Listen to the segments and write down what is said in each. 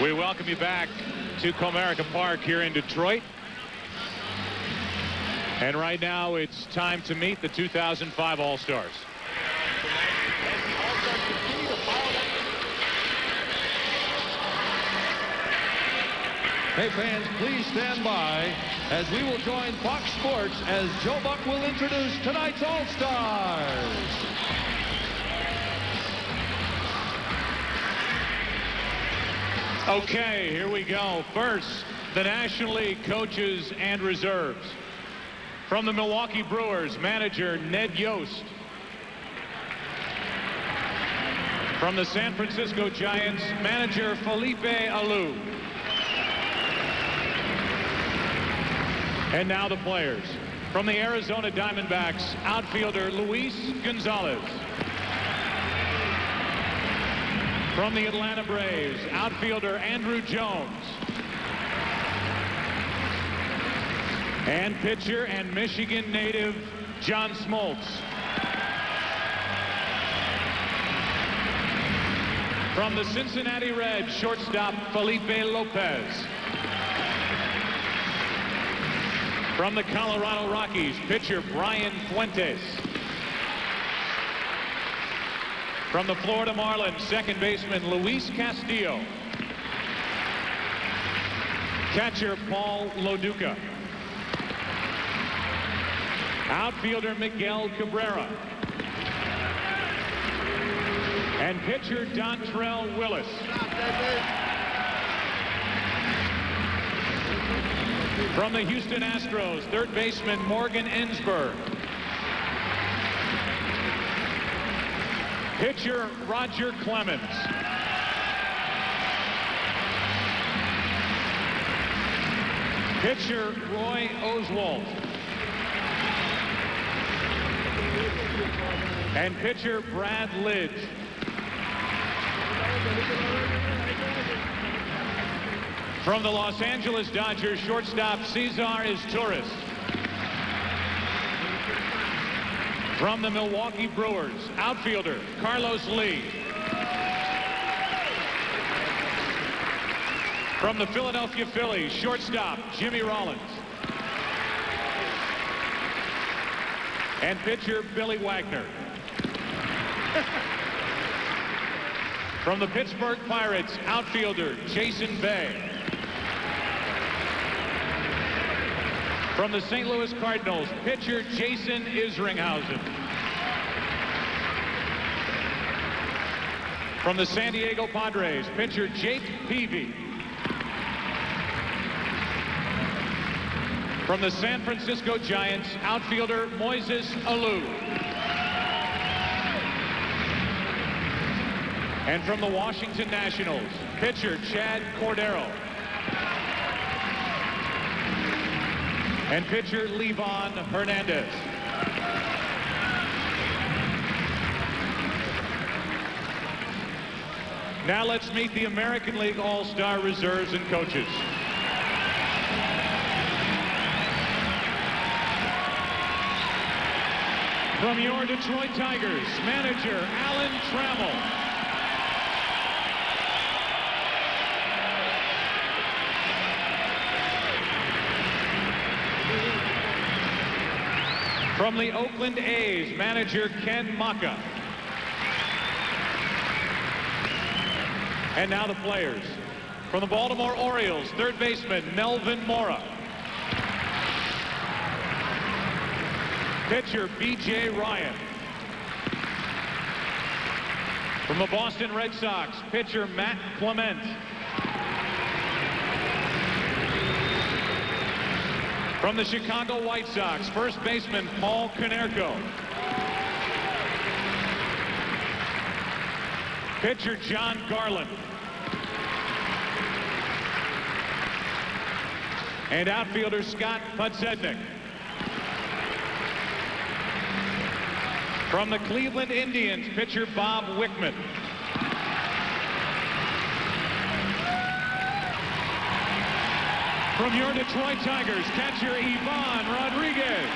We welcome you back to Comerica Park here in Detroit. And right now it's time to meet the 2005 All-Stars. Hey fans, please stand by as we will join Fox Sports as Joe Buck will introduce tonight's All-Stars. Okay, here we go. First, the National League coaches and reserves. From the Milwaukee Brewers, manager Ned Yost. From the San Francisco Giants, manager Felipe Alou. And now the players. From the Arizona Diamondbacks, outfielder Luis Gonzalez. From the Atlanta Braves, outfielder Andrew Jones. And pitcher and Michigan native John Smoltz. From the Cincinnati Reds, shortstop Felipe Lopez. From the Colorado Rockies, pitcher Brian Fuentes. From the Florida Marlins, second baseman Luis Castillo. Catcher Paul Loduca. Outfielder Miguel Cabrera. And pitcher Dontrell Willis. From the Houston Astros, third baseman Morgan Ensberg. Pitcher Roger Clemens. Pitcher Roy Oswalt. And pitcher Brad Lidge. From the Los Angeles Dodgers, shortstop Cesar Izturis. From the Milwaukee Brewers, outfielder Carlos Lee. From the Philadelphia Phillies, shortstop Jimmy Rollins. And pitcher Billy Wagner. From the Pittsburgh Pirates, outfielder Jason Bay. From the St. Louis Cardinals, pitcher Jason Isringhausen. From the San Diego Padres, pitcher Jake Peavy. From the San Francisco Giants, outfielder Moises Alou. And from the Washington Nationals, pitcher Chad Cordero. And pitcher Levon Hernandez. Now let's meet the American League All-Star reserves and coaches. From your Detroit Tigers, manager Alan Trammell. From the Oakland A's, manager Ken Maka. And now the players. From the Baltimore Orioles, third baseman Melvin Mora. Pitcher B.J. Ryan. From the Boston Red Sox, pitcher Matt Clement. From the Chicago White Sox, first baseman Paul Konerko. Pitcher John Garland. And outfielder Scott Podsednik. From the Cleveland Indians, pitcher Bob Wickman. From your Detroit Tigers, catcher Ivan Rodriguez.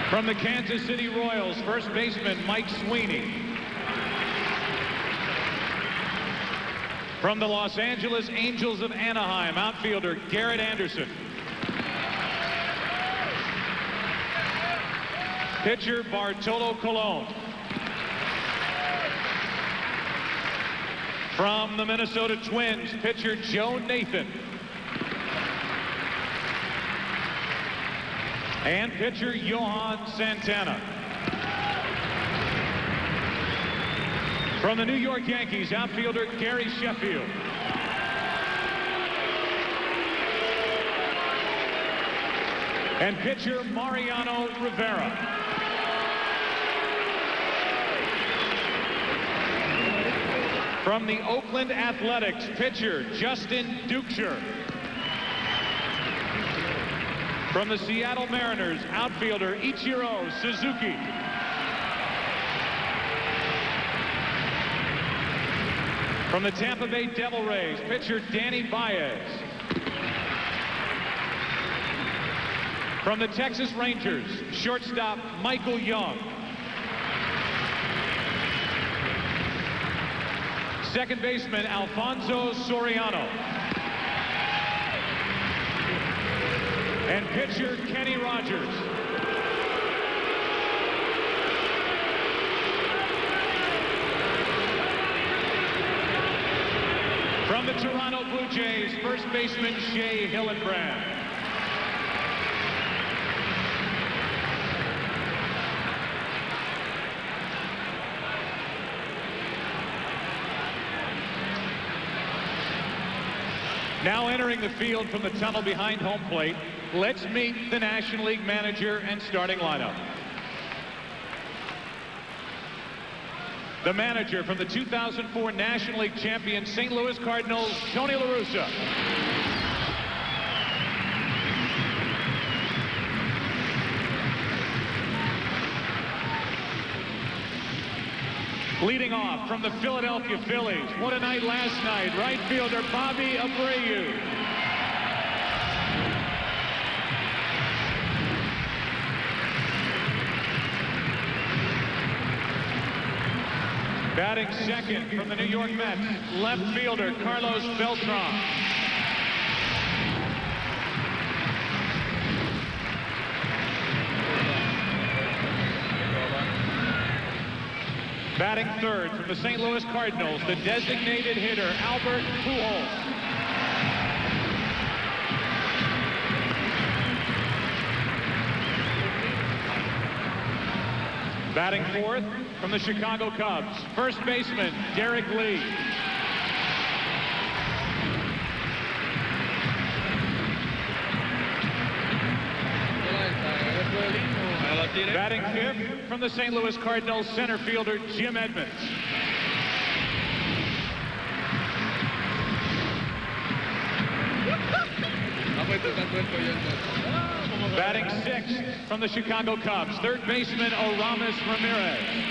From the Kansas City Royals, first baseman Mike Sweeney. From the Los Angeles Angels of Anaheim, outfielder Garrett Anderson. Pitcher Bartolo Colon. From the Minnesota Twins, pitcher Joe Nathan. And pitcher Johan Santana. From the New York Yankees, outfielder Gary Sheffield. And pitcher Mariano Rivera. From the Oakland Athletics, pitcher Justin Duchscher. From the Seattle Mariners, outfielder Ichiro Suzuki. From the Tampa Bay Devil Rays, pitcher Danny Baez. From the Texas Rangers, shortstop Michael Young. Second baseman Alfonso Soriano. And pitcher Kenny Rogers. From the Toronto Blue Jays, first baseman Shea Hillenbrand. Now entering the field from the tunnel behind home plate, let's meet the National League manager and starting lineup. The manager from the 2004 National League champion St. Louis Cardinals, Tony La Russa. Leading off from the Philadelphia Phillies, what a night last night, right fielder Bobby Abreu. Batting second from the New York Mets, left fielder Carlos Beltran. Batting third from the St. Louis Cardinals, the designated hitter Albert Pujols. Batting fourth from the Chicago Cubs, first baseman Derek Lee. Batting fifth from the St. Louis Cardinals, center fielder Jim Edmonds. Batting sixth from the Chicago Cubs, third baseman Oramis Ramirez.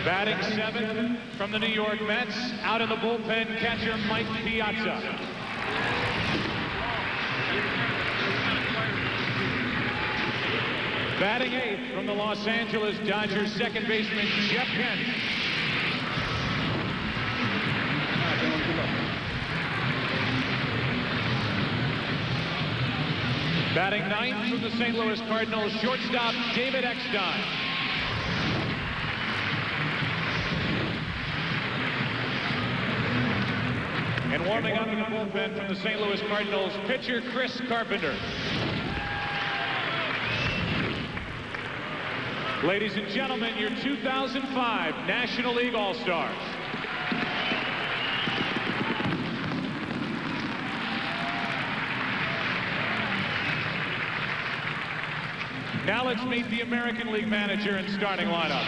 Batting seventh from the New York Mets, out of the bullpen, catcher Mike Piazza. Batting eighth from the Los Angeles Dodgers, second baseman Jeff Kent. Batting ninth from the St. Louis Cardinals, shortstop David Eckstein. And warming up in the bullpen from the St. Louis Cardinals, pitcher Chris Carpenter. Ladies and gentlemen, your 2005 National League All-Stars. Now let's meet the American League manager and starting lineup.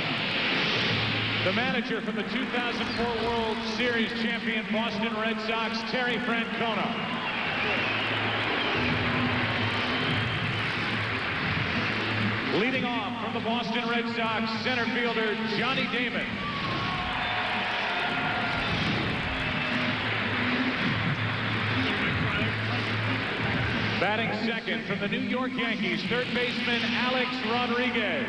The manager from the 2004 World Series champion Boston Red Sox, Terry Francona. Leading off from the Boston Red Sox, center fielder Johnny Damon. Batting second from the New York Yankees, third baseman Alex Rodriguez.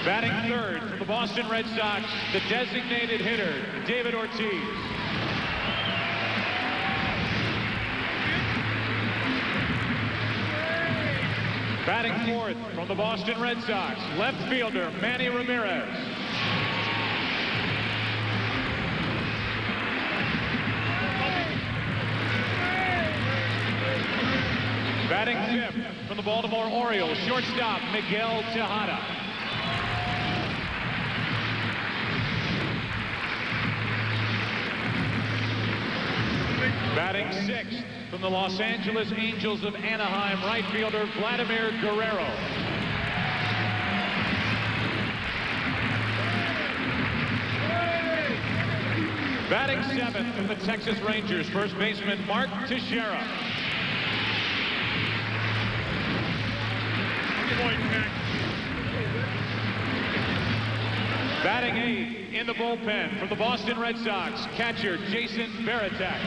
Batting third from the Boston Red Sox, the designated hitter, David Ortiz. Batting fourth from the Boston Red Sox, left fielder Manny Ramirez. Batting fifth from the Baltimore Orioles, shortstop Miguel Tejada. Batting sixth from the Los Angeles Angels of Anaheim, right fielder Vladimir Guerrero. Batting seventh from the Texas Rangers, first baseman Mark Teixeira. Batting eighth in the bullpen from the Boston Red Sox, catcher Jason Varitek.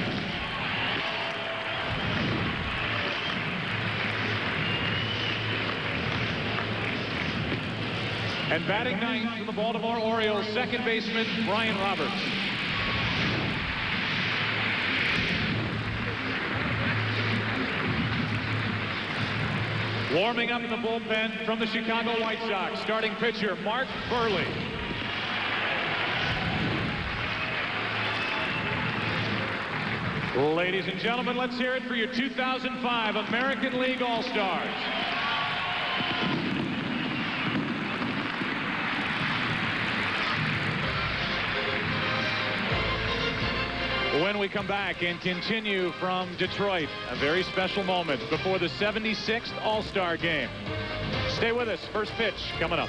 And batting ninth from the Baltimore Orioles, second baseman Brian Roberts. Warming up in the bullpen from the Chicago White Sox, starting pitcher Mark Burley. Ladies and gentlemen, let's hear it for your 2005 American League All-Stars. When we come back and continue from Detroit, a very special moment before the 76th All-Star Game. Stay with us. First pitch coming up.